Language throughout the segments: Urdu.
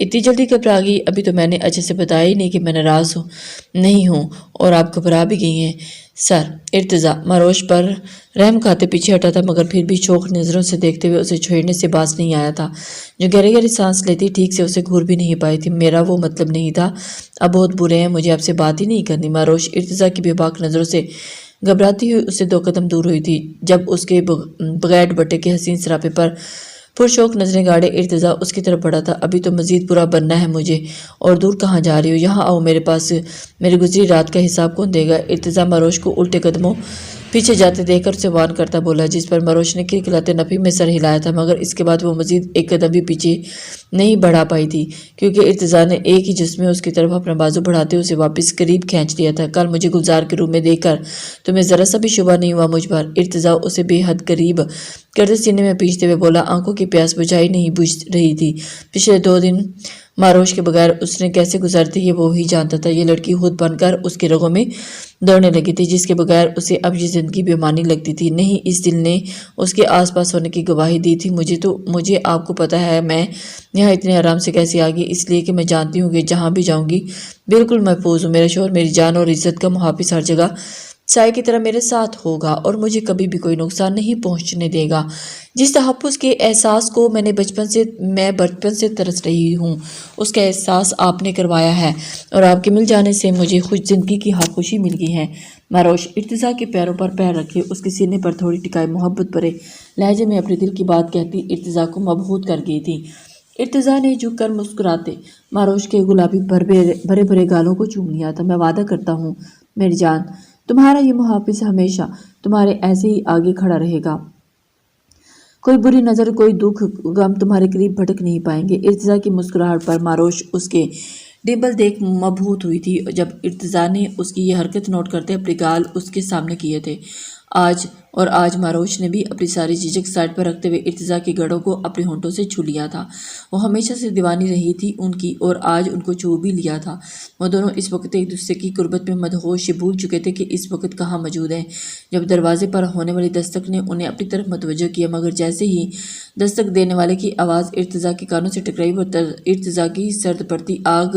اتنی جلدی گھبرا گئی؟ ابھی تو میں نے اچھے سے بتایا ہی نہیں کہ میں ناراض نہیں ہوں اور آپ گھبرا بھی گئی ہیں۔ سر، ارتضیٰ ماروش پر رحم کھاتے پیچھے ہٹا تھا، مگر پھر بھی شوق نظروں سے دیکھتے ہوئے اسے چھیڑنے سے باز نہیں آیا تھا۔ جو گہری گہری سانس لیتی ٹھیک سے اسے گھور بھی نہیں پائی تھی۔ میرا وہ مطلب نہیں تھا، اب بہت برے ہیں، مجھے آپ سے بات ہی نہیں کرنی۔ ماروش ارتضیٰ کی بے باک نظروں سے گھبراتی ہوئی اس سے 2 قدم دور ہوئی تھی، جب اس کے بغیر دوپٹے کے حسین سراپے پر پرشوق نظریں گاڑے ارتضیٰ اس کی طرف بڑھا تھا۔ ابھی تو مزید برا بننا ہے مجھے، اور دور کہاں جا رہی ہو؟ یہاں آؤ میرے پاس، میری گزری رات کا حساب کون دے گا؟ ارتضیٰ ماروش کو الٹے قدموں پیچھے جاتے دیکھ کر اسے وان کرتا بولا، جس پر ماروش نے کلکلاتے نفی میں سر ہلایا تھا، مگر اس کے بعد وہ مزید 1 قدم بھی پیچھے نہیں بڑھا پائی تھی، کیونکہ ارتضیٰ نے ایک ہی جس میں اس کی طرف اپنا بازو بڑھاتے اسے واپس قریب کھینچ لیا تھا۔ کل مجھے گلزار کے روم میں دیکھ کر تمہیں ذرا سا بھی شبہ نہیں ہوا مجھ پر؟ ارتضیٰ اسے بے حد قریب کرتے سینے میں پیچھتے ہوئے بولا، آنکھوں کی پیاس بجھائی نہیں بجھ رہی تھی۔ پچھلے 2 دن ماروش کے بغیر اس نے کیسے گزارتے یہ وہی جانتا تھا۔ یہ لڑکی خود بن کر اس کے رگوں میں دوڑنے لگی تھی، جس کے بغیر اسے اب یہ زندگی بے معنی لگتی تھی۔ نہیں، اس دل نے اس کے آس پاس ہونے کی گواہی دی تھی۔ مجھے آپ کو پتہ ہے میں یہاں اتنے آرام سے کیسے آ گئی؟ اس لیے کہ میں جانتی ہوں کہ جہاں بھی جاؤں گی بالکل محفوظ ہوں۔ میرا شوہر میری جان اور عزت کا محافظ ہر جگہ سائے کی طرح میرے ساتھ ہوگا اور مجھے کبھی بھی کوئی نقصان نہیں پہنچنے دے گا۔ جس تحفظ کے احساس کو میں بچپن سے ترس رہی ہوں، اس کا احساس آپ نے کروایا ہے، اور آپ کے مل جانے سے مجھے خوش زندگی کی خوشی مل گئی ہے۔ ماروش ارتضیٰ کے پیروں پر پیر رکھے اس کے سینے پر تھوڑی ٹکائے محبت بھرے لہجے میں اپنے دل کی بات کہتی ارتضیٰ کو مبہوت کر گئی تھی۔ ارتضیٰ نے جھک کر مسکراتے ماروش کے گلابی بھرے بھرے گالوں کو چوم لیا تھا۔ میں وعدہ کرتا ہوں میری جان، تمہارا یہ محافظ ہمیشہ تمہارے ایسے ہی آگے کھڑا رہے گا۔ کوئی بری نظر، کوئی دکھ غم تمہارے قریب بھٹک نہیں پائیں گے۔ ارتضیٰ کی مسکراہٹ پر ماروش اس کے ڈمپل دیکھ مبہوت ہوئی تھی۔ جب ارتضیٰ نے اس کی یہ حرکت نوٹ کرتے اپنے گال اس کے سامنے کیے تھے، آج ماروش نے بھی اپنی ساری جھجک سائڈ پر رکھتے ہوئے ارتضیٰ کی گڑوں کو اپنے ہونٹوں سے چھو لیا تھا۔ وہ ہمیشہ سے دیوانی رہی تھی ان کی، اور آج ان کو چھو بھی لیا تھا۔ وہ دونوں اس وقت ایک دوسرے کی قربت میں مدہوش، یہ بھول چکے تھے کہ اس وقت کہاں موجود ہیں۔ جب دروازے پر ہونے والی دستک نے انہیں اپنی طرف متوجہ کیا، مگر جیسے ہی دستک دینے والے کی آواز ارتضیٰ کے کانوں سے ٹکرائی، وہ ارتضیٰ کی سرد پڑتی آگ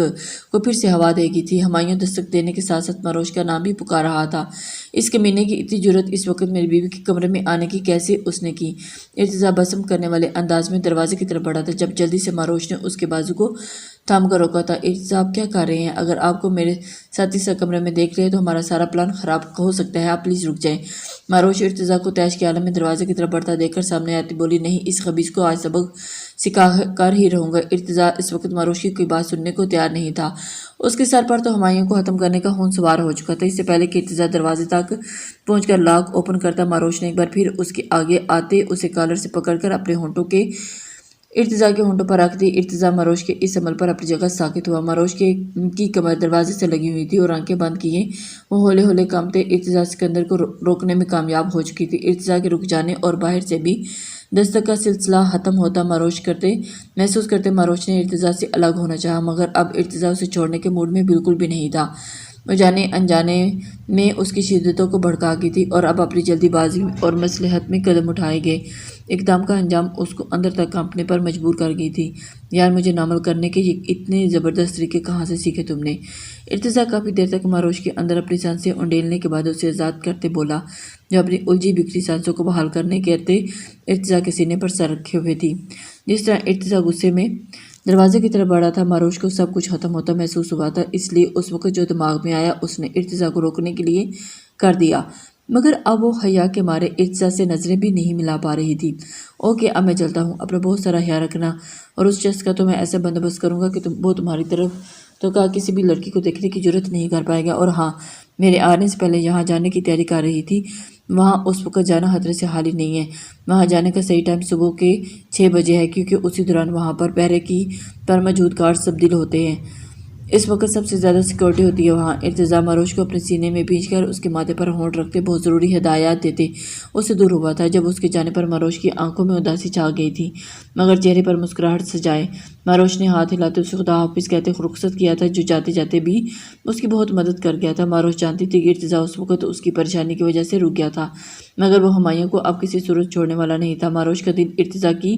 کو پھر سے ہوا دے گئی تھی۔ ہمایوں دستک دینے کے ساتھ ساتھ ماروش کا نام بھی پکار رہا تھا۔ اس کمینے کی اتنی جرأت اس وقت میری بیوی کے کمرے میں آنے کی کیسے اس نے کی؟ ارتضیٰ بسم کرنے والے انداز میں دروازے کی طرف بڑھا تھا، جب جلدی سے ماروش نے اس کے بازو کو تھام کر روکا تھا۔ ارتضیٰ، آپ کیا کر رہے ہیں؟ اگر آپ کو میرے ساتھ اس کمرے میں دیکھ لے تو ہمارا سارا پلان خراب ہو سکتا ہے، آپ پلیز رک جائیں۔ ماروش ارتضیٰ کو طیش کے عالم میں دروازے کی طرف بڑھتا دیکھ کر سامنے آتی بولی، نہیں، اس خبیث کو آج سبق سکھا کر ہی رہوں گا۔ ارتضیٰ اس وقت ماروش کی کوئی بات سننے کو تیار نہیں تھا۔ اس کے سر پر تو ہمایوں کو ختم کرنے کا خون سوار ہو چکا تھا۔ اس سے پہلے کہ ارتضیٰ دروازے تک پہنچ کر لاک اوپن کرتا، ماروش نے ایک بار پھر اس کے آگے آتے اسے کالر سے پکڑ کر اپنے ہونٹوں کے ارتضیٰ کے ہونٹوں پر رکھ دی۔ ارتضیٰ ماروش کے اس عمل پر اپنی جگہ ساکت ہوا۔ ماروش کی کمر دروازے سے لگی ہوئی تھی اور آنکھیں بند کیے وہ ہولے ہولے کانپتے ارتضیٰ سکندر کو روکنے میں کامیاب ہو چکی تھی۔ ارتضیٰ کے رک جانے اور باہر سے بھی دستک کا سلسلہ ختم ہوتا محسوس کرتے ماروش نے ارتضیٰ سے الگ ہونا چاہا، مگر اب ارتضیٰ اسے چھوڑنے کے موڈ میں بالکل بھی نہیں تھا۔ وہ جانے انجانے میں اس کی شدتوں کو بھڑکا گئی تھی، اور اب اپنی جلدی بازی اور مصلحت میں قدم اٹھائے گئے اقدام کا انجام اس کو اندر تک کانپنے پر مجبور کر گئی تھی۔ یار، مجھے نامل کرنے کے یہ اتنے زبردست طریقے کہاں سے سیکھے تم نے؟ ارتضیٰ کافی دیر تک ماروش کے اندر اپنی سانسیں انڈیلنے کے بعد اسے آزاد کرتے بولا، جو اپنی الجھی بکھری سانسوں کو بحال کرنے کرتے ارتضیٰ کے سینے پر سر رکھے ہوئے تھی۔ جس طرح ارتضیٰ غصے میں دروازے کی طرف بڑھا تھا، ماروش کو سب کچھ ختم ہوتا محسوس ہوا تھا، اس لیے اس وقت جو دماغ میں آیا اس نے ارتضیٰ کو روکنے کے لیے کر دیا، مگر اب وہ حیا کے مارے ارتضیٰ سے نظریں بھی نہیں ملا پا رہی تھی۔ اوکے، اب میں چلتا ہوں، اپنا بہت سارا خیال رکھنا، اور اس شخص کا تو میں ایسا بندوبست کروں گا کہ وہ تمہاری طرف تو کسی بھی لڑکی کو دیکھنے کی جرأت نہیں کر پائے گا۔ اور ہاں، میرے آنے سے پہلے جہاں جانے کی تیاری کر رہی تھی وہاں اس وقت جانا خطرے سے خالی نہیں ہے۔ وہاں جانے کا صحیح ٹائم صبح کے 6 بجے ہے، کیونکہ اسی دوران وہاں پر پہرے پر موجود گارڈز تبدیل ہوتے ہیں۔ اس وقت سب سے زیادہ سیکورٹی ہوتی ہے وہاں۔ ارتضیٰ ماروش کو اپنے سینے میں بھینچ کر اس کے ماتھے پر ہونٹ رکھتے بہت ضروری ہدایات دیتے اس سے دور ہوا تھا۔ جب اس کے جانے پر ماروش کی آنکھوں میں اداسی چھا گئی تھی، مگر چہرے پر مسکراہٹ سجائے ماروش نے ہاتھ ہلاتے اسے خدا حافظ کہتے رخصت کیا تھا، جو جاتے جاتے بھی اس کی بہت مدد کر گیا تھا۔ ماروش جانتی تھی کہ ارتضیٰ اس وقت اس کی پریشانی کی وجہ سے رک گیا تھا، مگر وہ ہمایوں کو اب کسی صورت چھوڑنے والا نہیں تھا۔ ماروش کا دل ارتضیٰ کی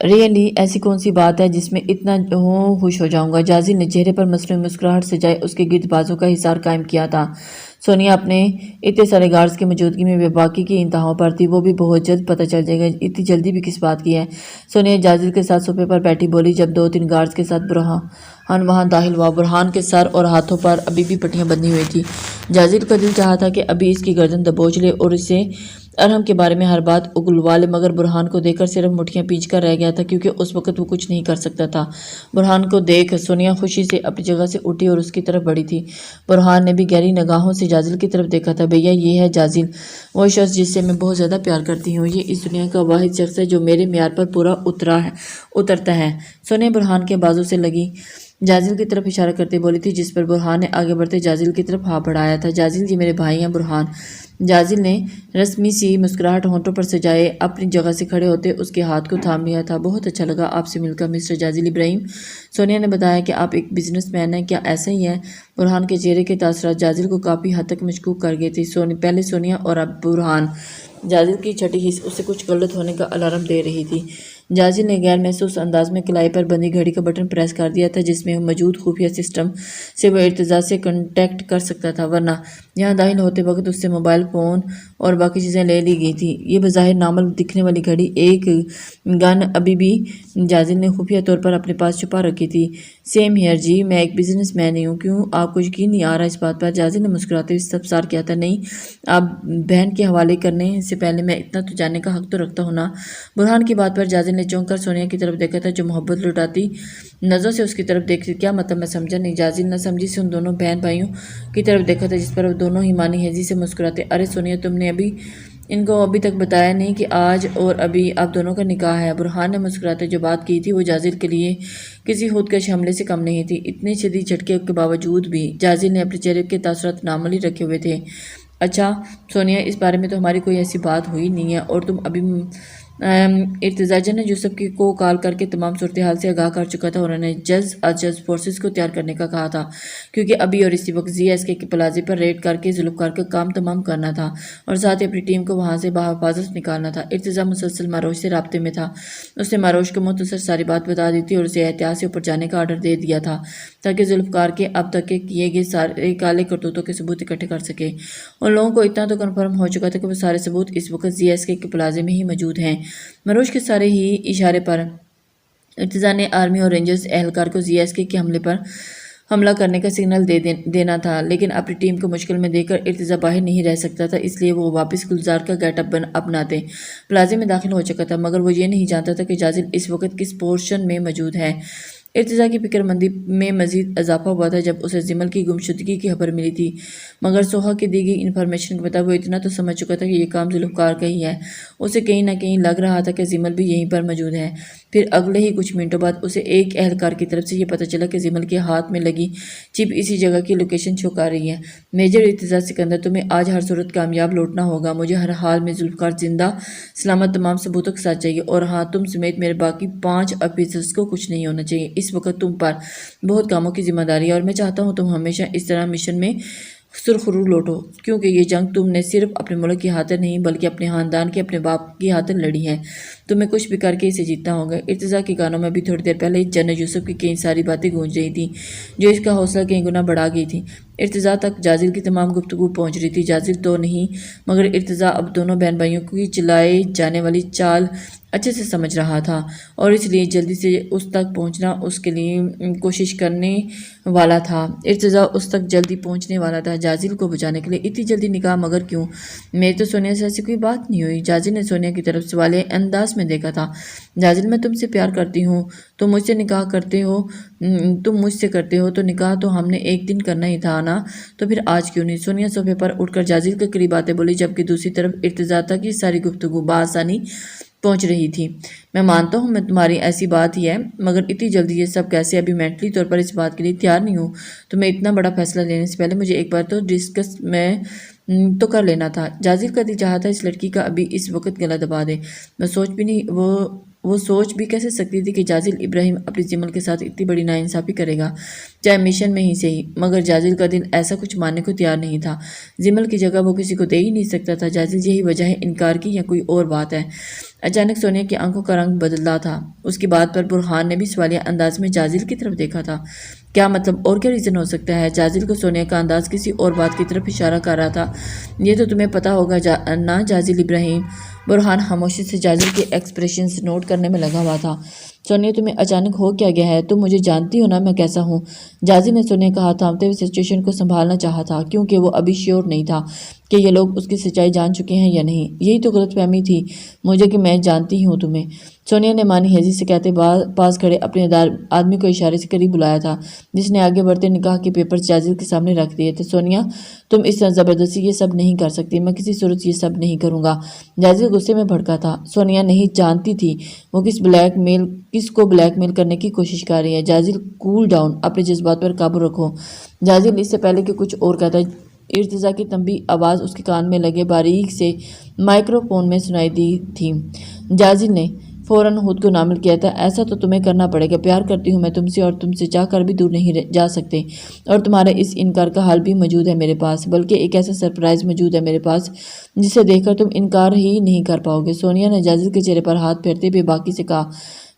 ریئلی ایسی کون سی بات ہے جس میں اتنا خوش ہو جاؤں گا؟ جازل نے چہرے پر مصنوعی مسکراہٹ سجائے اس کے گرد بازوں کا حصار قائم کیا تھا۔ سونیا اپنے اتنے سارے گارڈز کی موجودگی میں بے باکی کی انتہاؤں پر تھی۔ وہ بھی بہت جلد پتہ چل جائے گا۔ اتنی جلدی بھی کس بات کی ہے؟ سونیا جازل کے ساتھ صوفے پر بیٹھی بولی جب 2-3 گارڈز کے ساتھ برہان وہاں داخل ہوا۔ برہان کے سر اور ہاتھوں پر ابھی بھی پٹیاں بندھی ہوئی تھی۔ جازل کا دل چاہا تھا کہ ابھی اس کی گردن دبوچ لے اور اسے ارحم کے بارے میں ہر بات اگلوا لے، مگر برہان کو دیکھ کر صرف مٹھیاں پیچھ کر رہ گیا تھا، کیونکہ اس وقت وہ کچھ نہیں کر سکتا تھا۔ برہان کو دیکھ سونیا خوشی سے اپنی جگہ سے اٹھی اور اس کی طرف بڑھی تھی۔ برہان نے بھی گہری نگاہوں سے جازل کی طرف دیکھا تھا۔ بھیا یہ ہے جازل، وہ شخص جس سے میں بہت زیادہ پیار کرتی ہوں۔ یہ اس دنیا کا واحد شخص ہے جو میرے معیار پر پورا اترتا ہے۔ سونیا برہان کے بازو سے لگی جازل کی طرف اشارہ کرتے بولی تھی، جس پر برہان نے آگے بڑھتے جازل کی طرف ہاتھ بڑھایا تھا۔ جازل یہ میرے بھائی ہیں برہان۔ جازل نے رسمی سی مسکراہٹ ہونٹوں پر سجائے اپنی جگہ سے کھڑے ہوتے اس کے ہاتھ کو تھام لیا تھا۔ بہت اچھا لگا آپ سے مل کر مسٹر جازل ابراہیم۔ سونیا نے بتایا کہ آپ ایک بزنس مین ہیں، کیا ایسا ہی ہے؟ برہان کے چہرے کے تاثرات جازل کو کافی حد تک مشکوک کر گئے تھے۔ پہلے سونیا اور اب برہان۔ جازل کی چھٹی حس اسے کچھ غلط ہونے کا الارم دے رہی تھی۔ جازل نے غیر محسوس انداز میں کلائی پر بندھی گھڑی کا بٹن پریس کر دیا تھا، جس میں موجود خفیہ سسٹم سے وہ ارتضیٰ سے کنٹیکٹ کر سکتا تھا، ورنہ یہاں داخل ہوتے وقت اس سے موبائل فون اور باقی چیزیں لے لی گئی تھیں۔ یہ بظاہر نارمل دکھنے والی گھڑی ایک گن ابھی بھی جازل نے خفیہ طور پر اپنے پاس چھپا رکھی تھی۔ سیم ہیئر جی، میں ایک بزنس مین ہی ہوں۔ کیوں آپ کو یقین نہیں آ رہا اس بات پر؟ جازل نے مسکراتے ہوئے استفسار کیا تھا۔ نہیں، آپ بہن کے حوالے کرنے سے پہلے میں اتنا تو جاننے کا حق تو رکھتا ہوں نا۔ برہان کی بات پر جازل نے چونک کر سونیا کی طرف دیکھا تھا، جو محبت لٹاتی نظروں سے اس کی طرف دیکھ رہی تھی۔ کیا مطلب؟ میں سمجھا نہیں۔ جازل نہ سمجھی سے ان دونوں بہن بھائیوں کی طرف دیکھا تھا، جس پر وہ دونوں ہی مانی ہیزی سے مسکراتے۔ ارے سونیا، تم نے ان کو ابھی تک بتایا نہیں کہ آج اور ابھی آپ دونوں کا نکاح ہے؟ برہان نے مسکراتے جو بات کی تھی وہ جازل کے لیے کسی خودکش حملے سے کم نہیں تھی۔ اتنے شدید جھٹکے کے باوجود بھی جازل نے اپنے چہرے کے تاثرات نارملی رکھے ہوئے تھے۔ اچھا سونیا، اس بارے میں تو ہماری کوئی ایسی بات ہوئی نہیں ہے، اور تم ابھی ارتضیٰ جان نے یوسف کو کال کر کے تمام صورتحال سے آگاہ کر چکا تھا اور انہیں جلد از جلد فورسز کو تیار کرنے کا کہا تھا، کیونکہ ابھی اور اسی وقت GSK کے پلازے پر ریڈ کر کے ذوالفقار کا کام تمام کرنا تھا اور ساتھ ہی اپنی ٹیم کو وہاں سے بحفاظت نکالنا تھا۔ ارتضیٰ مسلسل ماروش سے رابطے میں تھا۔ اس نے ماروش کو مختصر ساری بات بتا دی تھی اور اسے احتیاط سے اوپر جانے کا آرڈر دے دیا تھا، تاکہ ذوالفقار کے اب تک کے کیے گئے سارے کالے کرتوتوں کے ثبوت اکٹھے کر سکے۔ ان لوگوں کو اتنا تو کنفرم ہو چکا تھا کہ وہ سارے ثبوت اس وقت GSK کے پلازے میں ہی موجود ہیں۔ ماروش کے سارے ہی اشارے پر ارتضیٰ نے آرمی اور رینجرز اہلکار کو GSK کے حملے پر حملہ کرنے کا سگنل دینا تھا، لیکن اپنی ٹیم کو مشکل میں دیکھ کر ارتضیٰ باہر نہیں رہ سکتا تھا، اس لیے وہ واپس گلزار کا گیٹ اپ اپناتے پلازے میں داخل ہو چکا تھا، مگر وہ یہ نہیں جانتا تھا کہ جازل اس وقت کس پورشن میں موجود ہے۔ ارتضیٰ کی فکر مندی میں مزید اضافہ ہوا تھا جب اسے زمل کی گمشدگی کی خبر ملی تھی، مگر سوہا کی دی گئی انفارمیشن کے مطابق وہ اتنا تو سمجھ چکا تھا کہ یہ کام ذوالفقار کا ہی ہے۔ اسے کہیں نہ کہیں لگ رہا تھا کہ زمل بھی یہیں پر موجود ہے۔ پھر اگلے ہی کچھ منٹوں بعد اسے ایک اہلکار کی طرف سے یہ پتہ چلا کہ زمل کے ہاتھ میں لگی چپ اسی جگہ کی لوکیشن شو کر رہی ہے۔ میجر ارتضیٰ سکندر، تمہیں آج ہر صورت کامیاب لوٹنا ہوگا۔ مجھے ہر حال میں ذوالفقار زندہ سلامت تمام ثبوتوں کے ساتھ چاہیے، اور ہاں، تم سمیت میرے باقی 5 آفیسرز کو کچھ نہیں ہونا چاہیے۔ اس وقت تم پر بہت کاموں کی ذمہ داری ہے، اور میں چاہتا ہوں تم ہمیشہ اس طرح مشن میں سرخرو لوٹو، کیونکہ یہ جنگ تم نے صرف اپنے ملک کی خاطر نہیں بلکہ اپنے خاندان کے اپنے باپ کی خاطر لڑی ہے۔ تمہیں کچھ بھی کر کے اسے جیتنا ہوگا۔ ارتضیٰ کے کانوں میں بھی تھوڑی دیر پہلے جنرل یوسف کی کئی ساری باتیں گونج رہی تھیں، جو اس کا حوصلہ کئی گنا بڑھا گئی تھیں۔ ارتضیٰ تک جازل کی تمام گفتگو پہنچ رہی تھی۔ جازل تو نہیں، مگر ارتضیٰ اب دونوں بہن بھائیوں کی چلائے جانے والی چال اچھے سے سمجھ رہا تھا، اور اس لیے جلدی سے اس تک پہنچنا اس کے لیے کوشش کرنے والا تھا۔ ارتضیٰ اس تک جلدی پہنچنے والا تھا جازل کو بچانے کے لیے۔ اتنی جلدی نکاح؟ مگر کیوں؟ میری تو سونیا سے ایسی کوئی بات نہیں ہوئی۔ جازل نے سونیا کی طرف سوالیہ انداز میں دیکھا تھا۔ جازل، میں تم سے پیار کرتی ہوں، تم مجھ سے نکاح کرتے ہو، تم مجھ سے کرتے ہو، تو نکاح تو ہم نے ایک دن کرنا ہی تھا نا، تو پھر آج کیوں نہیں؟ سونیا صوفے پر اٹھ کر جازل کے قریب آتے بولی، جبکہ دوسری طرف ارتضیٰ تک یہ ساری گفتگو بآسانی پہنچ رہی تھی۔ میں مانتا ہوں میں تمہاری ایسی بات ہی ہے، مگر اتنی جلدی یہ سب کیسے؟ ابھی مینٹلی طور پر اس بات کے لیے تیار نہیں ہوں۔ تمہیں اتنا بڑا فیصلہ لینے سے پہلے مجھے ایک بار تو ڈسکس میں تو کر لینا تھا۔ جازل کا دل چاہا تھا اس لڑکی کا ابھی اس وقت گلا دبا دے۔ وہ سوچ بھی کیسے سکتی تھی کہ جازل ابراہیم اپنی زمل کے ساتھ اتنی بڑی ناانصافی کرے گا، چاہے مشن میں ہی سے ہی، مگر جازل کا دل ایسا کچھ ماننے کو تیار نہیں تھا۔ زمل کی جگہ وہ کسی کو دے ہی نہیں سکتا تھا۔ جازل، یہی وجہ ہے انکار کی یا کوئی اور بات ہے؟ اچانک سونیا کی آنکھوں کا رنگ بدلا تھا۔ اس کی بات پر برہان نے بھی سوالیہ انداز میں جازل کی طرف دیکھا تھا۔ کیا مطلب اور کیا ریزن ہو سکتا ہے؟ جازل کو سونیا کا انداز کسی اور بات کی طرف اشارہ کر رہا تھا۔ یہ تو تمہیں پتا ہوگا نا جازل ابراہیم۔ برہان خاموشی سے جازل کے ایکسپریشنز نوٹ کرنے میں لگا ہوا تھا۔ سونیا تمہیں اچانک ہو کیا گیا ہے؟ تم مجھے جانتی ہو نا میں کیسا ہوں؟ جازل نے سونیا کا ہاتھ تھامتے ہوئے سچویشن کو سنبھالنا چاہا تھا کیونکہ وہ ابھی شیور نہیں تھا کہ یہ لوگ اس کی سچائی جان چکے ہیں یا نہیں۔ یہی تو غلط فہمی تھی مجھے کہ میں جانتی ہوں تمہیں، سونیا نے مانی ہیزی سے کہتے پاس کھڑے اپنے آدمی کو اشارے سے قریب بلایا تھا جس نے آگے بڑھتے نکاح کے پیپرز جازل کے سامنے رکھ دیے تھے۔ سونیا تم اس طرح زبردستی یہ سب نہیں کر سکتی، میں کسی صورت یہ سب نہیں کروں گا۔ جازل غصے میں بھڑکا تھا۔ سونیا نہیں جانتی تھی وہ کس کو بلیک میل کرنے کی کوشش کر رہی ہے۔ جازل کول ڈاؤن، اپنے جذبات پر قابو رکھو۔ جازل اس سے پہلے کہ کچھ اور کہتا ارتضیٰ کی تنبیہ آواز اس کے کان میں لگے باریک سے مائکرو فون میں سنائی دی تھی۔ جازل نے فوراً خود کو نامل کیا تھا۔ ایسا تو تمہیں کرنا پڑے گا، پیار کرتی ہوں میں تم سے اور تم سے چاہ کر بھی دور نہیں جا سکتے، اور تمہارے اس انکار کا حل بھی موجود ہے میرے پاس، بلکہ ایک ایسا سرپرائز موجود ہے میرے پاس جسے دیکھ کر تم انکار ہی نہیں کر پاؤ گے۔ سونیا نے جازل کے چہرے پر ہاتھ پھیرتے ہوئے باقی سے کہا۔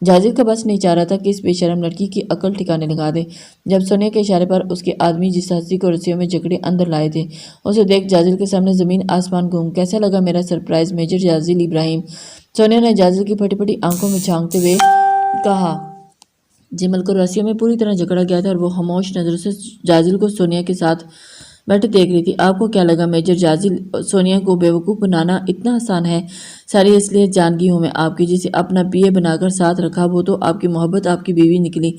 جازل کا بس نہیں چاہ رہا تھا کہ اس بے شرم لڑکی کی عقل ٹھکانے لگا دے۔ جب سونیا کے اشارے پر اس کے آدمی جس ہستی کو رسیوں میں جکڑے اندر لائے تھے اسے دیکھ جازل کے سامنے زمین آسمان گھوم۔ کیسا لگا میرا سرپرائز میجر جازل ابراہیم؟ سونیا نے جازل کی پھٹی پھٹی آنکھوں میں جھانکتے ہوئے کہا۔ جمل کو رسیوں میں پوری طرح جکڑا گیا تھا اور وہ خاموش نظروں سے جازل کو سونیا کے ساتھ بیٹھے دیکھ رہی تھی۔ آپ کو کیا لگا میجر جازل؟ سونیا کو بیوقوف بنانا اتنا آسان ہے؟ ساری اصلیت جان گئی ہوں میں آپ کی، جسے اپنا پی اے بنا کر ساتھ رکھا وہ تو آپ کی محبت آپ کی بیوی نکلی۔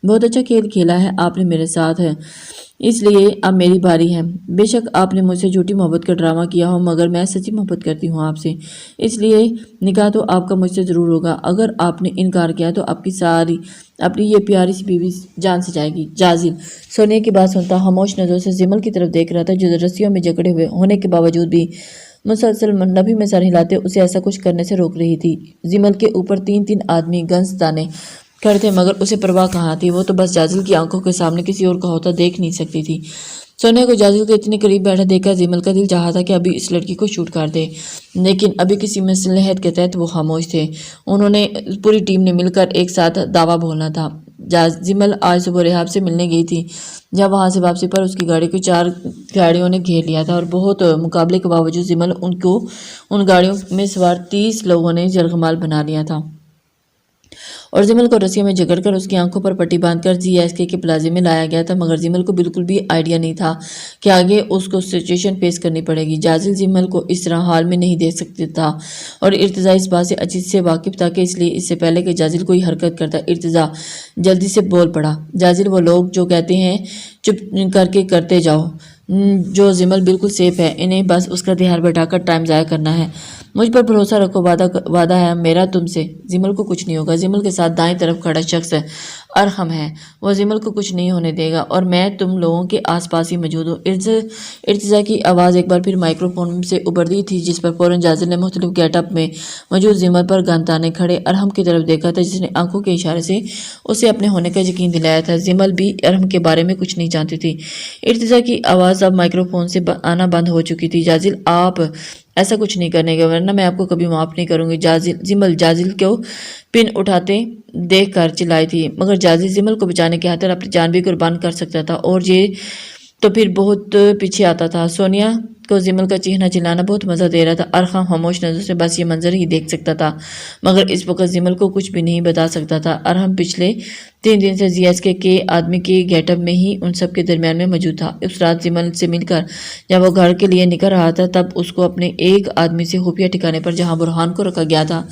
بہت اچھا کھیل کھیلا ہے آپ نے میرے ساتھ ہے، اس لیے اب میری باری ہے۔ بے شک آپ نے مجھ سے جھوٹی محبت کا ڈرامہ کیا ہو مگر میں سچی محبت کرتی ہوں آپ سے، اس لیے نکاح تو آپ کا مجھ سے ضرور ہوگا۔ اگر آپ نے انکار کیا تو آپ کی ساری اپنی یہ پیاری سی بیوی جان سے جائے گی۔ جازل سونیا کی بات سنتا خاموش نظروں سے جمل کی طرف دیکھ رہا تھا جو رسیوں میں جکڑے ہوئے ہونے کے باوجود بھی مسلسل نبی میں سر ہلاتے اسے ایسا کچھ کرنے سے روک رہی تھی۔ جمل کے اوپر تین آدمی گنز تانے کھڑے تھے مگر اسے پرواہ کہاں تھی، وہ تو بس جازل کی آنکھوں کے سامنے کسی اور کا ہوتا دیکھ نہیں سکتی تھی۔ سونیا کو جازل کے اتنے قریب بیٹھا دیکھ کر جمل کا دل چاہا تھا کہ ابھی اس لڑکی کو شوٹ کر دے، لیکن ابھی کسی مصلحت کے تحت وہ خاموش تھے۔ انہوں نے پوری ٹیم نے مل کر ایک ساتھ دعویٰ بولنا تھا۔ جمل آج صبح ریحاب سے ملنے گئی تھی جب وہاں سے واپسی پر اس کی گاڑی کو 4 گاڑیوں نے گھیر لیا تھا اور بہت مقابلے کے باوجود جمل کو ان گاڑیوں میں سوار 30 لوگوں نے یرغمال بنا لیا تھا اور جمل کو رسیوں میں جکڑ کر اس کی آنکھوں پر پٹی باندھ کر GSK کے پلازے میں لایا گیا تھا مگر جمل کو بالکل بھی آئیڈیا نہیں تھا کہ آگے اس کو سچویشن فیس کرنی پڑے گی۔ جازل جمل کو اس طرح حال میں نہیں دیکھ سکتا تھا اور ارتضیٰ اس بات سے اچھی سے واقف تھا کہ اس لیے اس سے پہلے کہ جازل کوئی حرکت کرتا ارتضیٰ جلدی سے بول پڑا۔ جازل وہ لوگ جو کہتے ہیں چپ کر کے کرتے جاؤ، جو جمل بالکل سیف ہے، انہیں بس اس کا دھیان بٹھا کر ٹائم ضائع کرنا ہے۔ مجھ پر بھروسہ رکھو، وعدہ ہے میرا تم سے، جمل کو کچھ نہیں ہوگا۔ جمل کے ساتھ دائیں طرف کھڑا شخص ارحم ہے، وہ جمل کو کچھ نہیں ہونے دے گا اور میں تم لوگوں کے آس پاس ہی موجود ہوں۔ ارتضیٰ کی آواز ایک بار پھر مائکرو فون سے ابھرتی تھی جس پر فوراً جازل نے مختلف گیٹ اپ میں موجود جمل پر گن تانے کھڑے ارحم کی طرف دیکھا تھا جس نے آنکھوں کے اشارے سے اسے اپنے ہونے کا یقین دلایا تھا۔ جمل بھی ارحم کے بارے میں کچھ نہیں جانتی تھی۔ ارتضیٰ کی آواز اب مائکرو فون سے آنا بند ہو چکی تھی۔ جازل آپ ایسا کچھ نہیں کرنے گا ورنہ میں آپ کو کبھی معاف نہیں کروں گی۔ جمل جازل کو پن اٹھاتے دیکھ کر چلائی تھی مگر جازل جمل کو بچانے کی خاطر اپنی جان بھی قربان کر سکتا تھا اور یہ تو پھر بہت پیچھے آتا تھا۔ سونیا کو جمل کا چیخنا چلانا بہت مزہ دے رہا تھا۔ ارحم خاموش نظروں سے بس یہ منظر ہی دیکھ سکتا تھا مگر اس وقت جمل کو کچھ بھی نہیں بتا سکتا تھا۔ ارحم پچھلے 3 دن سے GSK کے آدمی کے گیٹ اپ میں ہی ان سب کے درمیان میں موجود تھا۔ اس رات جمل سے مل کر جب وہ گھر کے لیے نکل رہا تھا تب اس کو اپنے ایک آدمی سے خفیہ ٹھکانے پر جہاں برہان کو رکھا گیا تھا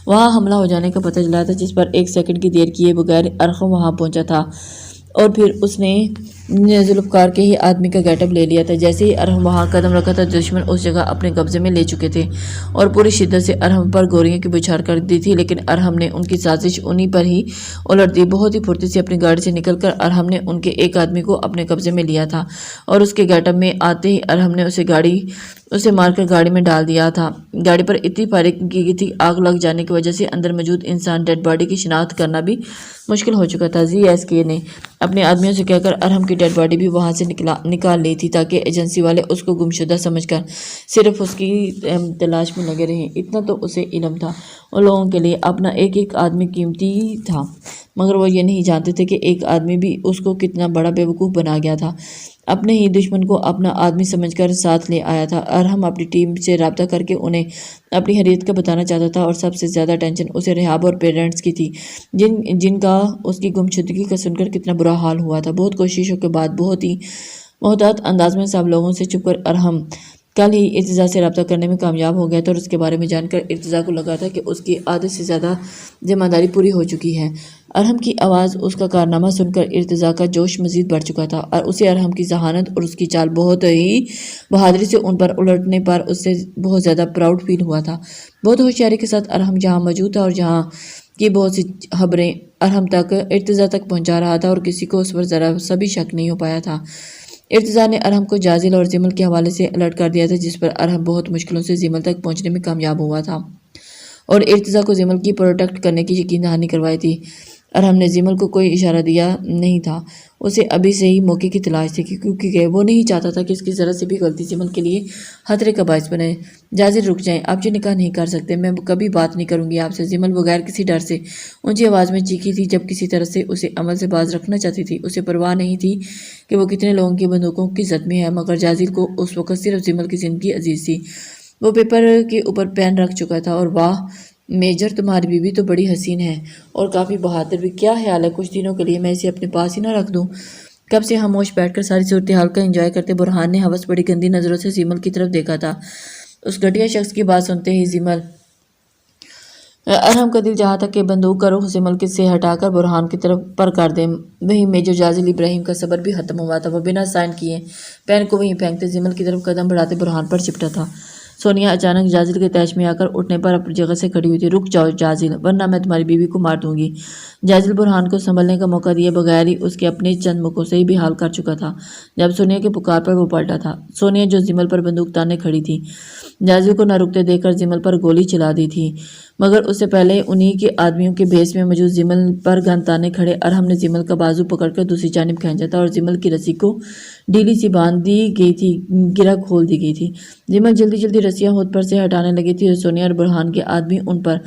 وہاں حملہ ہو جانے کا پتہ چلا تھا جس پر 1 سیکنڈ کی دیر کیے بغیر ارحم وہاں پہنچا تھا اور پھر اس نے ذوالفقار کے ہی آدمی کا گیٹ اپ لے لیا تھا۔ جیسے ہی ارحم وہاں قدم رکھا تھا دشمن اس جگہ اپنے قبضے میں لے چکے تھے اور پوری شدت سے ارحم پر گولیاں کی بچھاڑ کر دی تھی لیکن ارحم نے ان کی سازش انہی پر ہی الٹ دی۔ بہت ہی پھرتی سے اپنی گاڑی سے نکل کر ارحم نے ان کے ایک آدمی کو اپنے قبضے میں لیا تھا اور اس کے گیٹ اپ میں آتے ہی ارحم نے اسے گاڑی اسے مار کر گاڑی میں ڈال دیا تھا۔ گاڑی پر اتنی فائرنگ کی گئی تھی، آگ لگ جانے کی وجہ سے اندر موجود انسان ڈیڈ باڈی کی شناخت کرنا بھی مشکل ہو چکا تھا۔ ZSK نے اپنے آدمیوں سے کہہ کر ارحم کی ڈیڈ باڈی بھی وہاں سے نکال لی تھی تاکہ ایجنسی والے اس کو گمشدہ سمجھ کر صرف اس کی تلاش میں لگے رہیں۔ اتنا تو اسے علم تھا، ان لوگوں کے لیے اپنا ایک ایک آدمی قیمتی تھا، مگر وہ یہ نہیں جانتے تھے کہ ایک آدمی بھی اس کو کتنا بڑا بیوقوف بنا گیا تھا۔ اپنے ہی دشمن کو اپنا آدمی سمجھ کر ساتھ لے آیا تھا۔ ارحم اپنی ٹیم سے رابطہ کر کے انہیں اپنی حریت کا بتانا چاہتا تھا، اور سب سے زیادہ ٹینشن اسے ریحاب اور پیرنٹس کی تھی، جن کا اس کی گمشدگی کا سن کر کتنا برا حال ہوا تھا۔ بہت کوششوں کے بعد بہت ہی محتاط انداز میں سب لوگوں سے چھپ کر ارحم کل ہی ارتضیٰ سے رابطہ کرنے میں کامیاب ہو گیا تھا، اور اس کے بارے میں جان کر ارتضیٰ کو لگا تھا کہ اس کی آدھے سے زیادہ ذمہ داری پوری ہو چکی ہے۔ ارحم کی آواز، اس کا کارنامہ سن کر ارتضیٰ کا جوش مزید بڑھ چکا تھا، اور اسے ارحم کی ذہانت اور اس کی چال بہت ہی بہادری سے ان پر الٹنے پر اس سے بہت زیادہ پراؤڈ فیل ہوا تھا۔ بہت ہوشیاری کے ساتھ ارحم جہاں موجود تھا اور جہاں کی بہت سی خبریں ارحم تک ارتضیٰ تک پہنچا رہا تھا، اور کسی کو اس پر ذرا سا بھی شک نہیں ہو پایا تھا۔ ارتضیٰ نے ارحم کو جازل اور زمل کے حوالے سے الرٹ کر دیا تھا، جس پر ارحم بہت مشکلوں سے زمل تک پہنچنے میں کامیاب ہوا تھا، اور ارتضیٰ کو زمل کی پروٹیکٹ کرنے کی یقین دہانی کروائی تھی۔ ارحم نے زمل کو کوئی اشارہ دیا نہیں تھا، اسے ابھی سے ہی موقع کی تلاش تھی، کیونکہ وہ نہیں چاہتا تھا کہ اس کی ذرا سی بھی غلطی زمل کے لیے خطرے کا باعث بنے۔ جازل رک جائیں، آپ جو نکاح نہیں کر سکتے، میں کبھی بات نہیں کروں گی آپ سے، زمل بغیر کسی ڈر سے اونچی آواز میں چیخی تھی، جب کسی طرح سے اسے عمل سے باز رکھنا چاہتی تھی۔ اسے پرواہ نہیں تھی کہ وہ کتنے لوگوں کی بندوقوں کی زد میں ہے، مگر جازل کو اس وقت صرف زمل کی زندگی عزیز تھی۔ وہ پیپر کے اوپر پین رکھ چکا تھا، اور واہ میجر، تمہاری بیوی تو بڑی حسین ہے اور کافی بہادر بھی، کیا خیال ہے کچھ دنوں کے لیے میں اسے اپنے پاس ہی نہ رکھ دوں؟ کب سے خاموش بیٹھ کر ساری صورتحال کا انجوائے کرتے برہان نے ہوس بڑی گندی نظروں سے زمل کی طرف دیکھا تھا۔ اس گھٹیا شخص کی بات سنتے ہی زمل ارحم کا دل چاہا تھا کہ بندوق کا رخ زمل سے ہٹا کر برہان کی طرف پر کر دے۔ وہیں میجر جازل ابراہیم کا صبر بھی ختم ہوا تھا، وہ بنا سائن کیے پین کو وہیں پھینکتے زمل کی طرف قدم بڑھاتے برہان پر چپٹا تھا۔ سونیا اچانک جازل کے تیش میں آ کر اٹھنے پر اپنی جگہ سے کھڑی ہوئی تھی۔ رک جاؤ جازل، ورنہ میں تمہاری بیوی کو مار دوں گی۔ جازل برہان کو سنبھلنے کا موقع دیے بغیر ہی اس کے اپنے چند موقعوں سے ہی بحال کر چکا تھا، جب سونیا کے پکار پر وہ پلٹا تھا۔ سونیا جو زمل پر بندوق تانے کھڑی تھی، جازل کو نہ رکتے دیکھ کر زمل پر گولی چلا دی تھی، مگر اس سے پہلے انہی کے آدمیوں کے بھیس میں موجود زمل پر گن تانے کھڑے ارحم نے زمل کا بازو پکڑ کر دوسری جانب کھینچا تھا، اور زمل کی رسی کو ڈھیلی سی باندھ دی گئی تھی، گرہ کھول دی گئی تھی۔ زمل جلدی جلدی رسیاں ہاتھ پر سے ہٹانے لگی تھی، اور سونیا اور برہان کے آدمی ان پر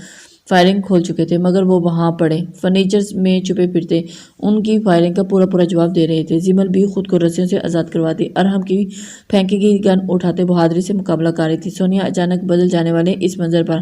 فائرنگ کھول چکے تھے، مگر وہ وہاں پڑے فرنیچر میں چھپے پھرتے ان کی فائرنگ کا پورا جواب دے رہے تھے۔ زمل بھی خود کو رسیوں سے آزاد کرواتی ارحم کی پھینکی گئی گن اٹھاتے بہادری سے مقابلہ کر رہی تھی۔ سونیا اچانک بدل جانے والے اس منظر پر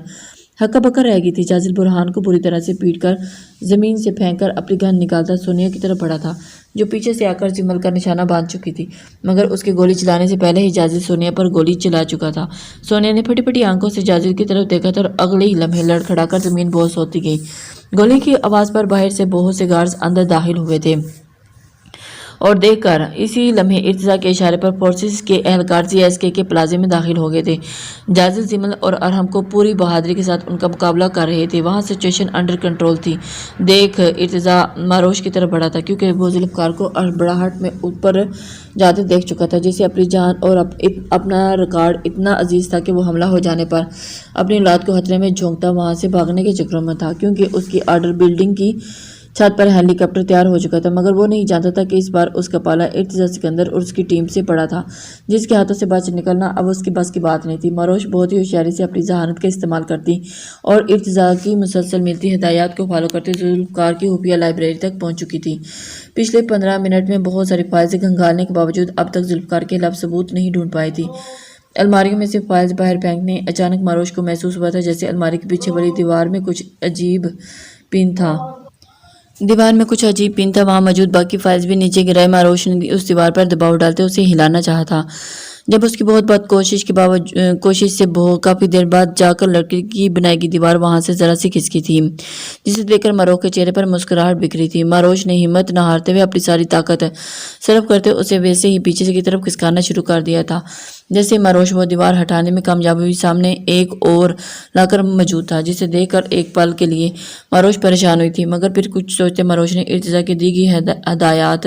ہکا بکا رہ گئی تھی۔ جازل برہان کو بری طرح سے پیٹ کر زمین سے پھینک کر اپنی گن نکالتا سونیا کی طرف بڑھا تھا، جو پیچھے سے آ کر زمل کا نشانہ باندھ چکی تھی، مگر اس کے گولی چلانے سے پہلے ہی جازل سونیا پر گولی چلا چکا تھا۔ سونیا نے پھٹی پھٹی آنکھوں سے جازل کی طرف دیکھا تھا، اور اگلے ہی لمحے لڑکھڑا کر زمین بوس ہوتی گئی۔ گولی کی آواز پر باہر سے بہت سے گارڈز اندر داخل ہوئے تھے، اور دیکھ کر اسی لمحے ارتضیٰ کے اشارے پر فورسز کے اہلکار ZSK کے پلازے میں داخل ہو گئے تھے۔ جازل زمل اور ارحم کو پوری بہادری کے ساتھ ان کا مقابلہ کر رہے تھے۔ وہاں سچویشن انڈر کنٹرول تھی۔ دیکھ ارتضیٰ ماروش کی طرف بڑھا تھا، کیونکہ وہ ذوالفقار کو ہڑبڑاہٹ میں اوپر جاتے دیکھ چکا تھا، جسے اپنی جان اور اپنا ریکارڈ اتنا عزیز تھا کہ وہ حملہ ہو جانے پر اپنی اولاد کو خطرے میں جھونکتا وہاں سے بھاگنے کے چکروں میں تھا، کیونکہ اس کی آرڈر بلڈنگ کی چھت پر ہیلی کاپٹر تیار ہو چکا تھا، مگر وہ نہیں جانتا تھا کہ اس بار اس کا پالا ارتضیٰ سکندر اور اس کی ٹیم سے پڑا تھا، جس کے ہاتھوں سے بچ نکلنا اب اس کی بس کی بات نہیں تھی۔ ماروش بہت ہی ہوشیاری سے اپنی ذہانت کا استعمال کرتی اور ارتضیٰ کی مسلسل ملتی ہدایات کو فالو کرتے ذوالفقار کی خفیہ لائبریری تک پہنچ چکی تھی۔ پچھلے 15 منٹ میں بہت ساری فائلز کھنگالنے کے باوجود اب تک ذوالفقار کے خلاف ثبوت نہیں ڈھونڈ پائی تھی۔ الماریوں میں سے فائلز باہر پھینکنے اچانک ماروش کو محسوس ہوا تھا جیسے الماری کے پیچھے والی دیوار میں کچھ عجیب پن تھا۔ وہاں موجود باقی فائلز بھی نیچے گرائے۔ ماروش نے اس دیوار پر دباؤ ڈالتے اسے ہلانا چاہا تھا، جب اس کی بہت کوشش سے کافی دیر بعد جا کر لڑکی کی بنائی گئی دیوار وہاں سے ذرا سی کھسکی تھی، جسے دیکھ کر ماروش کے چہرے پر مسکراہٹ بکھری تھی۔ ماروش نے ہمت نہ ہارتے ہوئے اپنی ساری طاقت صرف کرتے اسے ویسے ہی پیچھے کی طرف کھسکانا شروع کر دیا تھا۔ جیسے ماروش وہ دیوار ہٹانے میں کامیاب ہوئی، سامنے ایک اور لا کر موجود تھا، جسے دیکھ کر ایک پل کے لیے ماروش پریشان ہوئی تھی، مگر پھر کچھ سوچتے ماروش نے ارتضیٰ کی دی گئی ہدایات